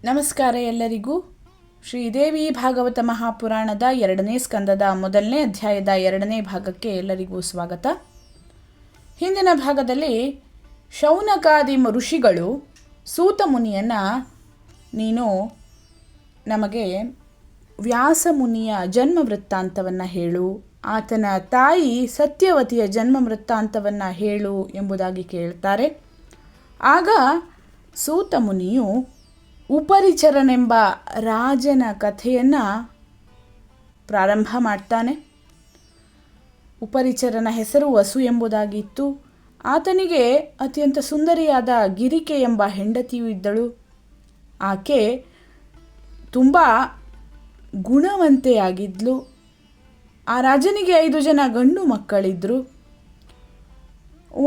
ನಮಸ್ಕಾರ ಎಲ್ಲರಿಗೂ. ಶ್ರೀದೇವಿ ಭಾಗವತ ಮಹಾಪುರಾಣದ 2ನೇ ಸ್ಕಂದದ 1ನೇ ಅಧ್ಯಾಯದ 2ನೇ ಭಾಗಕ್ಕೆ ಎಲ್ಲರಿಗೂ ಸ್ವಾಗತ. ಹಿಂದಿನ ಭಾಗದಲ್ಲಿ ಶೌನಕಾದಿ ಋಷಿಗಳು ಸೂತ ಮುನಿಯನ್ನು ನೀನು ನಮಗೆ ವ್ಯಾಸ ಮುನಿಯ ಜನ್ಮ ವೃತ್ತಾಂತವನ್ನು ಹೇಳು, ಆತನ ತಾಯಿ ಸತ್ಯವತಿಯ ಜನ್ಮ ವೃತ್ತಾಂತವನ್ನು ಹೇಳು ಎಂಬುದಾಗಿ ಕೇಳ್ತಾರೆ. ಆಗ ಸೂತ ಮುನಿಯು ಉಪರಿಚರನೆಂಬ ರಾಜನ ಕಥೆಯನ್ನು ಪ್ರಾರಂಭ ಮಾಡ್ತಾನೆ. ಉಪರಿಚರನ ಹೆಸರು ವಸು ಎಂಬುದಾಗಿತ್ತು. ಆತನಿಗೆ ಅತ್ಯಂತ ಸುಂದರಿಯಾದ ಗಿರಿಕೆ ಎಂಬ ಹೆಂಡತಿಯೂ ಇದ್ದಳು. ಆಕೆ ತುಂಬ ಗುಣವಂತೆಯಾಗಿದ್ಲು. ಆ ರಾಜನಿಗೆ 5 ಜನ ಗಂಡು ಮಕ್ಕಳಿದ್ದರು.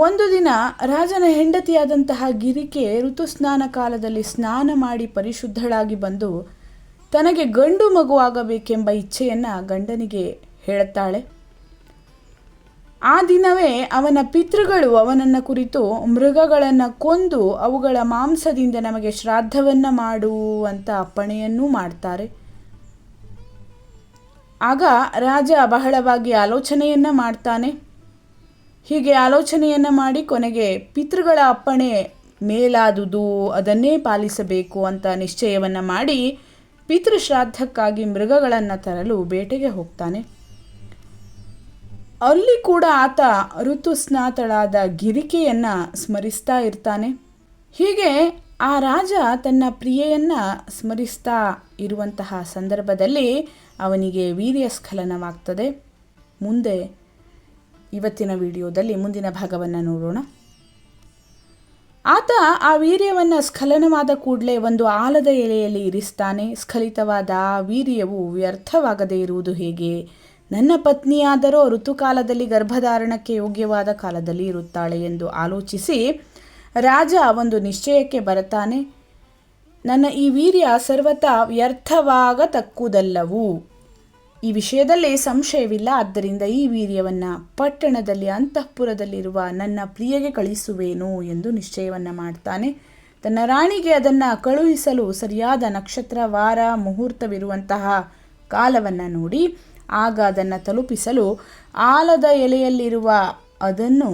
ಒಂದು ದಿನ ರಾಜನ ಹೆಂಡತಿಯಾದಂತಹ ಗಿರಿಕೆ ಋತುಸ್ನಾನ ಕಾಲದಲ್ಲಿ ಸ್ನಾನ ಮಾಡಿ ಪರಿಶುದ್ಧಳಾಗಿ ಬಂದು ತನಗೆ ಗಂಡು ಮಗುವಾಗಬೇಕೆಂಬ ಇಚ್ಛೆಯನ್ನು ಗಂಡನಿಗೆ ಹೇಳುತ್ತಾಳೆ. ಆ ದಿನವೇ ಅವನ ಪಿತೃಗಳು ಅವನನ್ನು ಕುರಿತು ಮೃಗಗಳನ್ನು ಕೊಂದು ಅವುಗಳ ಮಾಂಸದಿಂದ ನಮಗೆ ಶ್ರಾದ್ದವನ್ನು ಮಾಡುವಂಥ ಅಪ್ಪಣೆಯನ್ನೂ ಮಾಡ್ತಾರೆ. ಆಗ ರಾಜ ಬಹಳವಾಗಿ ಆಲೋಚನೆಯನ್ನು ಮಾಡ್ತಾನೆ. ಹೀಗೆ ಆಲೋಚನೆಯನ್ನು ಮಾಡಿ ಕೊನೆಗೆ ಪಿತೃಗಳ ಅಪ್ಪಣೆ ಮೇಲಾದುದು, ಅದನ್ನೇ ಪಾಲಿಸಬೇಕು ಅಂತ ನಿಶ್ಚಯವನ್ನು ಮಾಡಿ ಪಿತೃಶ್ರಾದ್ದಕ್ಕಾಗಿ ಮೃಗಗಳನ್ನು ತರಲು ಬೇಟೆಗೆ ಹೋಗ್ತಾನೆ. ಅಲ್ಲಿ ಕೂಡ ಆತ ಋತುಸ್ನಾತಳಾದ ಗಿರಿಕೆಯನ್ನು ಸ್ಮರಿಸ್ತಾ ಇರ್ತಾನೆ. ಹೀಗೆ ಆ ರಾಜ ತನ್ನ ಪ್ರಿಯೆಯನ್ನು ಸ್ಮರಿಸ್ತಾ ಇರುವಂತಹ ಸಂದರ್ಭದಲ್ಲಿ ಅವನಿಗೆ ವೀರ್ಯಸ್ಖಲನವಾಗ್ತದೆ. ಮುಂದೆ ಇವತ್ತಿನ ವಿಡಿಯೋದಲ್ಲಿ ಮುಂದಿನ ಭಾಗವನ್ನು ನೋಡೋಣ. ಆತ ಆ ವೀರ್ಯವನ್ನು ಸ್ಖಲನವಾದ ಕೂಡಲೇ ಒಂದು ಆಲದ ಎಲೆಯಲ್ಲಿ ಇರಿಸ್ತಾನೆ. ಸ್ಖಲಿತವಾದ ಆ ವೀರ್ಯವು ವ್ಯರ್ಥವಾಗದೇ ಇರುವುದು ಹೇಗೆ? ನನ್ನ ಪತ್ನಿಯಾದರೋ ಋತುಕಾಲದಲ್ಲಿ ಗರ್ಭಧಾರಣಕ್ಕೆ ಯೋಗ್ಯವಾದ ಕಾಲದಲ್ಲಿ ಇರುತ್ತಾಳೆ ಎಂದು ಆಲೋಚಿಸಿ ರಾಜ ಒಂದು ನಿಶ್ಚಯಕ್ಕೆ ಬರುತ್ತಾನೆ. ನನ್ನ ಈ ವೀರ್ಯ ಸರ್ವತಾ ವ್ಯರ್ಥವಾಗತಕ್ಕುದಲ್ಲವು. ಈ ವಿಷಯದಲ್ಲಿ ಸಂಶಯವಿಲ್ಲ. ಆದ್ದರಿಂದ ಈ ವೀರ್ಯವನ್ನು ಪಟ್ಟಣದಲ್ಲಿ ಅಂತಃಪುರದಲ್ಲಿರುವ ನನ್ನ ಪ್ರಿಯಗೆ ಕಳಿಸುವೇನು ಎಂದು ನಿಶ್ಚಯವನ್ನು ಮಾಡ್ತಾನೆ. ತನ್ನ ರಾಣಿಗೆ ಅದನ್ನು ಕಳುಹಿಸಲು ಸರಿಯಾದ ನಕ್ಷತ್ರ, ವಾರ, ಮುಹೂರ್ತವಿರುವಂತಹ ಕಾಲವನ್ನು ನೋಡಿ ಆಗ ಅದನ್ನು ತಲುಪಿಸಲು ಆಲದ ಎಲೆಯಲ್ಲಿರುವ ಅದನ್ನು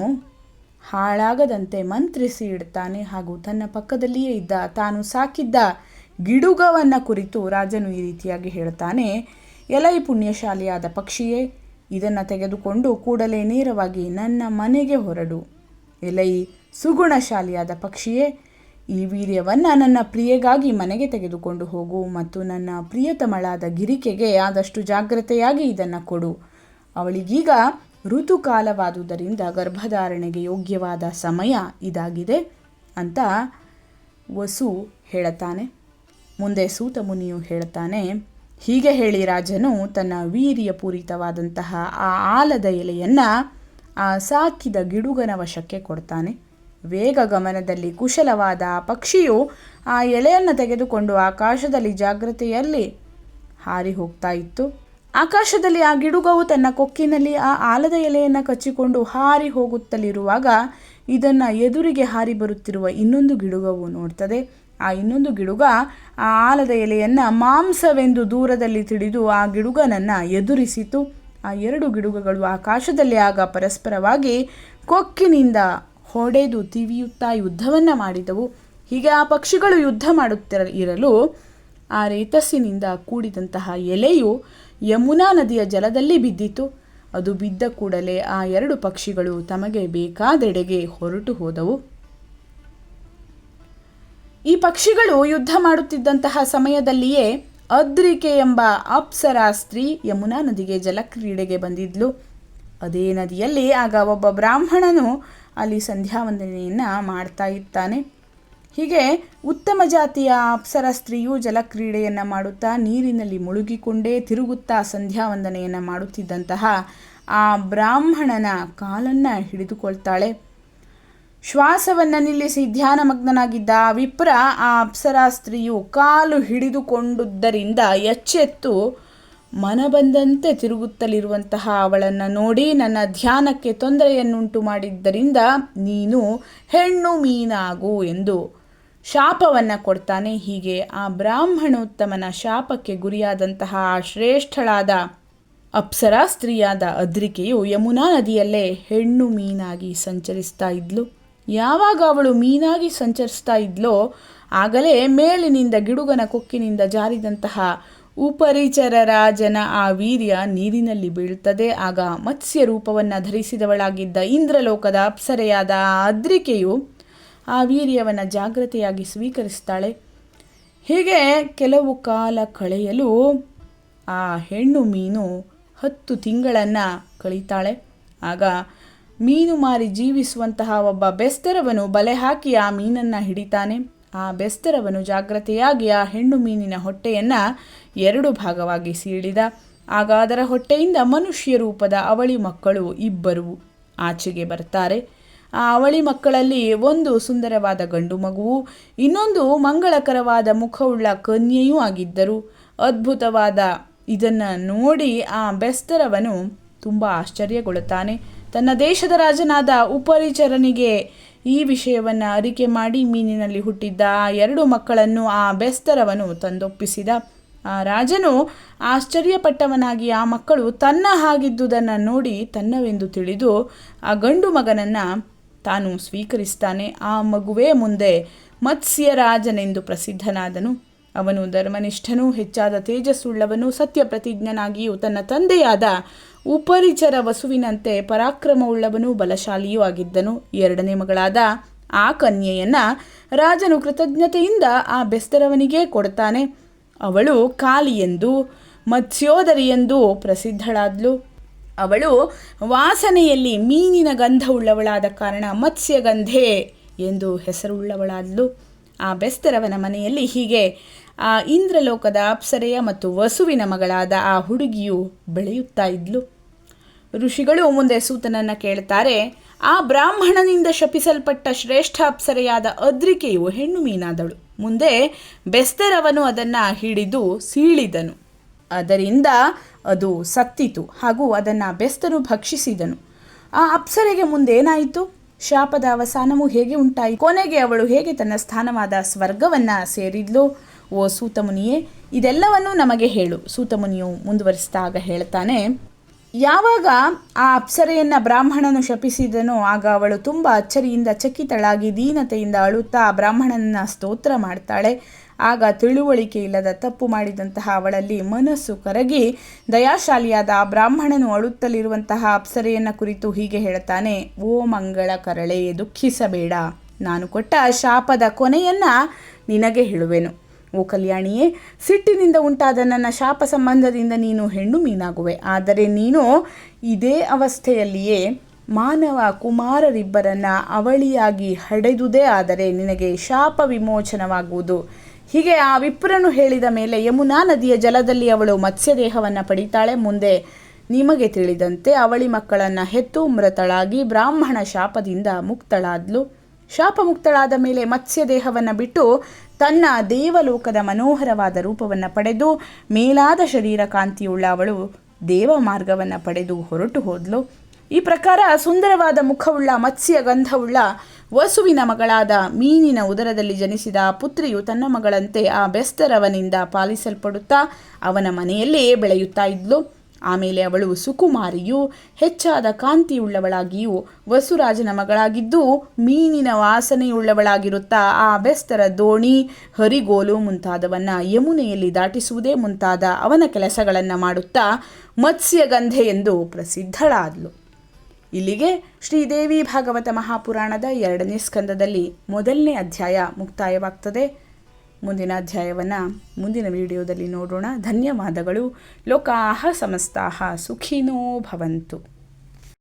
ಹಾಳಾಗದಂತೆ ಮಂತ್ರಿಸಿ ಇಡ್ತಾನೆ. ಹಾಗೂ ತನ್ನ ಪಕ್ಕದಲ್ಲಿಯೇ ಇದ್ದ ತಾನು ಸಾಕಿದ್ದ ಗಿಡುಗವನ್ನು ಕುರಿತು ರಾಜನು ಈ ರೀತಿಯಾಗಿ ಹೇಳ್ತಾನೆ. ಎಲೈ ಪುಣ್ಯಶಾಲಿಯಾದ ಪಕ್ಷಿಯೇ, ಇದನ್ನು ತೆಗೆದುಕೊಂಡು ಕೂಡಲೇ ನೇರವಾಗಿ ನನ್ನ ಮನೆಗೆ ಹೊರಡು. ಎಲೈ ಸುಗುಣಶಾಲಿಯಾದ ಪಕ್ಷಿಯೇ, ಈ ವೀರ್ಯವನ್ನು ನನ್ನ ಪ್ರಿಯೆಗಾಗಿ ಮನೆಗೆ ತೆಗೆದುಕೊಂಡು ಹೋಗು ಮತ್ತು ನನ್ನ ಪ್ರಿಯತಮಳಾದ ಗಿರಿಕೆಗೆ ಆದಷ್ಟು ಜಾಗ್ರತೆಯಾಗಿ ಇದನ್ನು ಕೊಡು. ಅವಳಿಗೀಗ ಋತುಕಾಲವಾದುದರಿಂದ ಗರ್ಭಧಾರಣೆಗೆ ಯೋಗ್ಯವಾದ ಸಮಯ ಇದಾಗಿದೆ ಅಂತ ವಸು ಹೇಳುತ್ತಾನೆ. ಮುಂದೆ ಸೂತ ಮುನಿಯು ಹೇಳ್ತಾನೆ. ಹೀಗೆ ಹೇಳಿ ರಾಜನು ತನ್ನ ವೀರ್ಯಪೂರಿತವಾದಂತಹ ಆ ಆಲದ ಎಲೆಯನ್ನು ಆ ಸಾಕಿದ ಗಿಡುಗನ ವಶಕ್ಕೆ ಕೊಡ್ತಾನೆ. ವೇಗ ಗಮನದಲ್ಲಿ ಕುಶಲವಾದ ಆ ಪಕ್ಷಿಯು ಆ ಎಲೆಯನ್ನು ತೆಗೆದುಕೊಂಡು ಆಕಾಶದಲ್ಲಿ ಜಾಗ್ರತೆಯಲ್ಲಿ ಹಾರಿ ಹೋಗ್ತಾ ಇತ್ತು. ಆಕಾಶದಲ್ಲಿ ಆ ಗಿಡುಗವು ತನ್ನ ಕೊಕ್ಕಿನಲ್ಲಿ ಆ ಆಲದ ಎಲೆಯನ್ನು ಕಚ್ಚಿಕೊಂಡು ಹಾರಿ ಹೋಗುತ್ತಲಿರುವಾಗ ಇದನ್ನು ಎದುರಿಗೆ ಹಾರಿ ಬರುತ್ತಿರುವ ಇನ್ನೊಂದು ಗಿಡುಗವು ನೋಡ್ತದೆ. ಆ ಇನ್ನೊಂದು ಗಿಡುಗ ಆ ಆಲದ ಎಲೆಯನ್ನು ಮಾಂಸವೆಂದು ದೂರದಲ್ಲಿ ತಿಳಿದು ಆ ಗಿಡುಗನನ್ನು ಎದುರಿಸಿತು. ಆ 2 ಗಿಡುಗಗಳು ಆಕಾಶದಲ್ಲಿ ಆಗ ಪರಸ್ಪರವಾಗಿ ಕೊಕ್ಕಿನಿಂದ ಹೊಡೆದು ತಿವಿಯುತ್ತಾ ಯುದ್ಧವನ್ನು ಮಾಡಿದವು. ಹೀಗೆ ಆ ಪಕ್ಷಿಗಳು ಯುದ್ಧ ಮಾಡುತ್ತಿರಲು ಆ ರೇತಸ್ಸಿನಿಂದ ಕೂಡಿದಂತಹ ಎಲೆಯು ಯಮುನಾ ನದಿಯ ಜಲದಲ್ಲಿ ಬಿದ್ದಿತು. ಅದು ಬಿದ್ದ ಕೂಡಲೇ ಆ 2 ಪಕ್ಷಿಗಳು ತಮಗೆ ಬೇಕಾದೆಡೆಗೆ ಹೊರಟು ಹೋದವು. ಈ ಪಕ್ಷಿಗಳು ಯುದ್ಧ ಮಾಡುತ್ತಿದ್ದಂತಹ ಸಮಯದಲ್ಲಿಯೇ ಅದ್ರಿಕೆ ಎಂಬ ಅಪ್ಸರಾ ಸ್ತ್ರೀ ಯಮುನಾ ನದಿಗೆ ಜಲಕ್ರೀಡೆಗೆ ಬಂದಿದ್ಲು. ಅದೇ ನದಿಯಲ್ಲಿ ಆಗ ಒಬ್ಬ ಬ್ರಾಹ್ಮಣನು ಅಲ್ಲಿ ಸಂಧ್ಯಾವಂದನೆಯನ್ನು ಮಾಡ್ತಾ ಇರ್ತಾನೆ. ಹೀಗೆ ಉತ್ತಮ ಜಾತಿಯ ಅಪ್ಸರಾ ಸ್ತ್ರೀಯು ಜಲಕ್ರೀಡೆಯನ್ನು ಮಾಡುತ್ತಾ ನೀರಿನಲ್ಲಿ ಮುಳುಗಿಕೊಂಡೇ ತಿರುಗುತ್ತಾ ಸಂಧ್ಯಾವಂದನೆಯನ್ನು ಮಾಡುತ್ತಿದ್ದಂತಹ ಆ ಬ್ರಾಹ್ಮಣನ ಕಾಲನ್ನು ಹಿಡಿದುಕೊಳ್ತಾಳೆ. ಶ್ವಾಸವನ್ನು ನಿಲ್ಲಿಸಿ ಧ್ಯಾನಮಗ್ನನಾಗಿದ್ದ ವಿಪ್ರ ಆ ಅಪ್ಸರಾ ಸ್ತ್ರೀಯು ಕಾಲು ಹಿಡಿದುಕೊಂಡುದರಿಂದ ಎಚ್ಚೆತ್ತು ಮನಬಂದಂತೆ ತಿರುಗುತ್ತಲಿರುವಂತಹ ಅವಳನ್ನು ನೋಡಿ, ನನ್ನ ಧ್ಯಾನಕ್ಕೆ ತೊಂದರೆಯನ್ನುಂಟು ಮಾಡಿದ್ದರಿಂದ ನೀನು ಹೆಣ್ಣು ಮೀನಾಗು ಎಂದು ಶಾಪವನ್ನು ಕೊಡ್ತಾನೆ. ಹೀಗೆ ಆ ಬ್ರಾಹ್ಮಣೋತ್ತಮನ ಶಾಪಕ್ಕೆ ಗುರಿಯಾದಂತಹ ಆ ಶ್ರೇಷ್ಠಳಾದ ಅಪ್ಸರಾ ಸ್ತ್ರೀಯಾದ ಅದ್ರಿಕೆಯು ಯಮುನಾ ನದಿಯಲ್ಲೇ ಹೆಣ್ಣು ಮೀನಾಗಿ ಸಂಚರಿಸ್ತಾ ಇದ್ಲು. ಯಾವಾಗ ಅವಳು ಮೀನಾಗಿ ಸಂಚರಿಸ್ತಾ ಇದ್ಲೋ ಆಗಲೇ ಮೇಲಿನಿಂದ ಗಿಡುಗನ ಕೊಕ್ಕಿನಿಂದ ಜಾರಿದಂತಹ ಉಪರಿಚರ ರಾಜನ ಆ ವೀರ್ಯ ನೀರಿನಲ್ಲಿ ಬೀಳುತ್ತದೆ. ಆಗ ಮತ್ಸ್ಯ ರೂಪವನ್ನು ಧರಿಸಿದವಳಾಗಿದ್ದ ಇಂದ್ರಲೋಕದ ಅಪ್ಸರೆಯಾದ ಆ ಅದ್ರಿಕೆಯು ಆ ವೀರ್ಯವನ್ನು ಜಾಗ್ರತೆಯಾಗಿ ಸ್ವೀಕರಿಸ್ತಾಳೆ. ಹೀಗೆ ಕೆಲವು ಕಾಲ ಕಳೆಯಲು ಆ ಹೆಣ್ಣು ಮೀನು 10 ತಿಂಗಳನ್ನು ಕಳೀತಾಳೆ. ಆಗ ಮೀನು ಮಾರಿ ಜೀವಿಸುವಂತಹ ಒಬ್ಬ ಬೆಸ್ತರವನು ಬಲೆ ಹಾಕಿ ಆ ಮೀನನ್ನು ಹಿಡಿತಾನೆ. ಆ ಬೆಸ್ತರವನು ಜಾಗ್ರತೆಯಾಗಿ ಆ ಹೆಣ್ಣು ಮೀನಿನ ಹೊಟ್ಟೆಯನ್ನು 2 ಭಾಗವಾಗಿ ಸೀಳಿದ. ಆಗ ಅದರ ಹೊಟ್ಟೆಯಿಂದ ಮನುಷ್ಯ ರೂಪದ ಅವಳಿ ಮಕ್ಕಳು 2 ಆಚೆಗೆ ಬರ್ತಾರೆ. ಆ ಅವಳಿ ಮಕ್ಕಳಲ್ಲಿ ಒಂದು ಸುಂದರವಾದ ಗಂಡು ಮಗುವು, ಇನ್ನೊಂದು ಮಂಗಳಕರವಾದ ಮುಖವುಳ್ಳ ಕನ್ಯೆಯೂ ಆಗಿದ್ದರು. ಅದ್ಭುತವಾದ ಇದನ್ನು ನೋಡಿ ಆ ಬೆಸ್ತರವನು ತುಂಬ ಆಶ್ಚರ್ಯಗೊಳ್ಳುತ್ತಾನೆ. ತನ್ನ ದೇಶದ ರಾಜನಾದ ಉಪರಿಚರನಿಗೆ ಈ ವಿಷಯವನ್ನು ಅರಿಕೆ ಮಾಡಿ ಮೀನಿನಲ್ಲಿ ಹುಟ್ಟಿದ್ದ ಆ 2 ಮಕ್ಕಳನ್ನು ಆ ಬೆಸ್ತರವನು ತಂದೊಪ್ಪಿಸಿದ. ಆ ರಾಜನು ಆಶ್ಚರ್ಯಪಟ್ಟವನಾಗಿ ಆ ಮಕ್ಕಳು ತನ್ನ ಹಾಗಿದ್ದುದನ್ನು ನೋಡಿ ತನ್ನವೆಂದು ತಿಳಿದು ಆ ಗಂಡು ಮಗನನ್ನು ತಾನು ಸ್ವೀಕರಿಸ್ತಾನೆ. ಆ ಮಗುವೇ ಮುಂದೆ ಮತ್ಸ್ಯರಾಜನೆಂದು ಪ್ರಸಿದ್ಧನಾದನು. ಅವನು ಧರ್ಮನಿಷ್ಠನೂ ಹೆಚ್ಚಾದ ತೇಜಸ್ಸುಳ್ಳವನು, ಸತ್ಯಪ್ರತಿಜ್ಞನಾಗಿಯೂ ತನ್ನ ತಂದೆಯಾದ ಉಪರಿಚರ ವಸುವಿನಂತೆ ಪರಾಕ್ರಮವುಳ್ಳವನೂ ಬಲಶಾಲಿಯೂ ಆಗಿದ್ದನು. 2ನೇ ಮಗಳಾದ ಆ ಕನ್ಯೆಯನ್ನು ರಾಜನು ಕೃತಜ್ಞತೆಯಿಂದ ಆ ಬೆಸ್ತರವನಿಗೆ ಕೊಡ್ತಾನೆ. ಅವಳು ಕಾಲಿಯೆಂದು ಮತ್ಸ್ಯೋದರಿಯೆಂದು ಪ್ರಸಿದ್ಧಳಾದ್ಲು. ಅವಳು ವಾಸನೆಯಲ್ಲಿ ಮೀನಿನ ಗಂಧವುಳ್ಳವಳಾದ ಕಾರಣ ಮತ್ಸ್ಯಗಂಧೆ ಎಂದು ಹೆಸರುಳ್ಳವಳಾದ್ಲು. ಆ ಬೆಸ್ತರವನ ಮನೆಯಲ್ಲಿ ಹೀಗೆ ಆ ಇಂದ್ರಲೋಕದ ಅಪ್ಸರೆಯ ಮತ್ತು ವಸುವಿನ ಮಗಳಾದ ಆ ಹುಡುಗಿಯು ಬೆಳೆಯುತ್ತಾ ಇದ್ಲು. ಋಷಿಗಳು ಮುಂದೆ ಸೂತನನ್ನು ಕೇಳ್ತಾರೆ, ಆ ಬ್ರಾಹ್ಮಣನಿಂದ ಶಪಿಸಲ್ಪಟ್ಟ ಶ್ರೇಷ್ಠ ಅಪ್ಸರೆಯಾದ ಅದ್ರಿಕೆಯು ಹೆಣ್ಣು ಮೀನಾದಳು. ಮುಂದೆ ಬೆಸ್ತರವನು ಅದನ್ನು ಹಿಡಿದು ಸೀಳಿದನು. ಅದರಿಂದ ಅದು ಸತ್ತಿತು ಹಾಗೂ ಅದನ್ನು ಬೆಸ್ತರು ಭಕ್ಷಿಸಿದನು. ಆ ಅಪ್ಸರೆಗೆ ಮುಂದೇನಾಯಿತು? ಶಾಪದ ಅವಸಾನವು ಹೇಗೆ ಉಂಟಾಯಿತು? ಕೊನೆಗೆ ಅವಳು ಹೇಗೆ ತನ್ನ ಸ್ಥಾನವಾದ ಸ್ವರ್ಗವನ್ನು ಸೇರಿದ್ಲು? ಓ ಸೂತಮುನಿಯೇ, ಇದೆಲ್ಲವನ್ನು ನಮಗೆ ಹೇಳು. ಸೂತಮುನಿಯು ಮುಂದುವರಿಸಿದಾಗ ಹೇಳ್ತಾನೆ, ಯಾವಾಗ ಆ ಅಪ್ಸರೆಯನ್ನು ಬ್ರಾಹ್ಮಣನು ಶಪಿಸಿದನೋ ಆಗ ಅವಳು ತುಂಬ ಅಚ್ಚರಿಯಿಂದ ಚಕಿತಳಾಗಿ ದೀನತೆಯಿಂದ ಅಳುತ್ತಾ ಆ ಬ್ರಾಹ್ಮಣನನ್ನು ಸ್ತೋತ್ರ ಮಾಡ್ತಾಳೆ. ಆಗ ತಿಳುವಳಿಕೆ ಇಲ್ಲದ ತಪ್ಪು ಮಾಡಿದಂತಹ ಅವಳಲ್ಲಿ ಮನಸ್ಸು ಕರಗಿ ದಯಾಶಾಲಿಯಾದ ಆ ಬ್ರಾಹ್ಮಣನು ಅಳುತ್ತಲಿರುವಂತಹ ಅಪ್ಸರೆಯನ್ನು ಕುರಿತು ಹೀಗೆ ಹೇಳ್ತಾನೆ, ಓ ಮಂಗಳ ಕರಳೆ, ದುಃಖಿಸಬೇಡ. ನಾನು ಕೊಟ್ಟ ಶಾಪದ ಕೊನೆಯನ್ನು ನಿನಗೆ ಹೇಳುವೆನು. ಓ ಕಲ್ಯಾಣಿಯೇ, ಸಿಟ್ಟಿನಿಂದ ಉಂಟಾದ ನನ್ನ ಶಾಪ ಸಂಬಂಧದಿಂದ ನೀನು ಹೆಣ್ಣು ಮೀನಾಗುವೆ. ಆದರೆ ನೀನು ಇದೇ ಅವಸ್ಥೆಯಲ್ಲಿಯೇ ಮಾನವ ಕುಮಾರರಿಬ್ಬರನ್ನು ಅವಳಿಯಾಗಿ ಹಡೆದುದೇ ಆದರೆ ನಿನಗೆ ಶಾಪ ವಿಮೋಚನವಾಗುವುದು. ಹೀಗೆ ಆ ವಿಪ್ರನು ಹೇಳಿದ ಮೇಲೆ ಯಮುನಾ ನದಿಯ ಜಲದಲ್ಲಿ ಅವಳು ಮತ್ಸ್ಯದೇಹವನ್ನು ಪಡಿತಾಳೆ. ಮುಂದೆ ನಿಮಗೆ ತಿಳಿದಂತೆ ಅವಳಿ ಮಕ್ಕಳನ್ನು ಹೆತ್ತು ಮೃತಳಾಗಿ ಬ್ರಾಹ್ಮಣ ಶಾಪದಿಂದ ಮುಕ್ತಳಾದ್ಲು. ಶಾಪ ಮುಕ್ತಳಾದ ಮೇಲೆ ಮತ್ಸ್ಯದೇಹವನ್ನು ಬಿಟ್ಟು ತನ್ನ ದೇವಲೋಕದ ಮನೋಹರವಾದ ರೂಪವನ್ನು ಪಡೆದು ಮೇಲಾದ ಶರೀರ ಕಾಂತಿಯುಳ್ಳ ಅವಳು ದೇವ ಮಾರ್ಗವನ್ನು ಪಡೆದು ಹೊರಟು ಹೋದ್ಲು. ಈ ಪ್ರಕಾರ ಸುಂದರವಾದ ಮುಖವುಳ್ಳ ಮತ್ಸ್ಯ ಗಂಧವುಳ್ಳ ವಸುವಿನ ಮಗಳಾದ ಮೀನಿನ ಉದರದಲ್ಲಿ ಜನಿಸಿದ ಪುತ್ರಿಯು ತನ್ನ ಮಗಳಂತೆ ಆ ಬೆಸ್ತರವನಿಂದ ಪಾಲಿಸಲ್ಪಡುತ್ತಾ ಅವನ ಮನೆಯಲ್ಲೇ ಬೆಳೆಯುತ್ತಾ ಇದ್ಲು. ಆಮೇಲೆ ಅವಳು ಸುಕುಮಾರಿಯು ಹೆಚ್ಚಾದ ಕಾಂತಿಯುಳ್ಳವಳಾಗಿಯೂ ವಸುರಾಜನ ಮಗಳಾಗಿದ್ದು ಮೀನಿನ ವಾಸನೆಯುಳ್ಳವಳಾಗಿರುತ್ತಾ ಆ ಬೆಸ್ತರ ದೋಣಿ, ಹರಿಗೋಲು ಮುಂತಾದವನ್ನು ಯಮುನೆಯಲ್ಲಿ ದಾಟಿಸುವುದೇ ಮುಂತಾದ ಅವನ ಕೆಲಸಗಳನ್ನು ಮಾಡುತ್ತಾ ಮತ್ಸ್ಯಗಂಧೆ ಎಂದು ಪ್ರಸಿದ್ಧಳಾದ್ಲು. ಇಲ್ಲಿಗೆ ಶ್ರೀದೇವಿ ಭಾಗವತ ಮಹಾಪುರಾಣದ 2ನೇ ಸ್ಕಂದದಲ್ಲಿ 1ನೇ ಅಧ್ಯಾಯ ಮುಕ್ತಾಯವಾಗ್ತದೆ. ಮುಂದಿನ ಅಧ್ಯಾಯವನ್ನು ಮುಂದಿನ ವಿಡಿಯೋದಲ್ಲಿ ನೋಡೋಣ. ಧನ್ಯವಾದಗಳು. ಲೋಕಾಃ ಸಮಸ್ತಾಃ ಸುಖಿನೋ ಭವಂತು.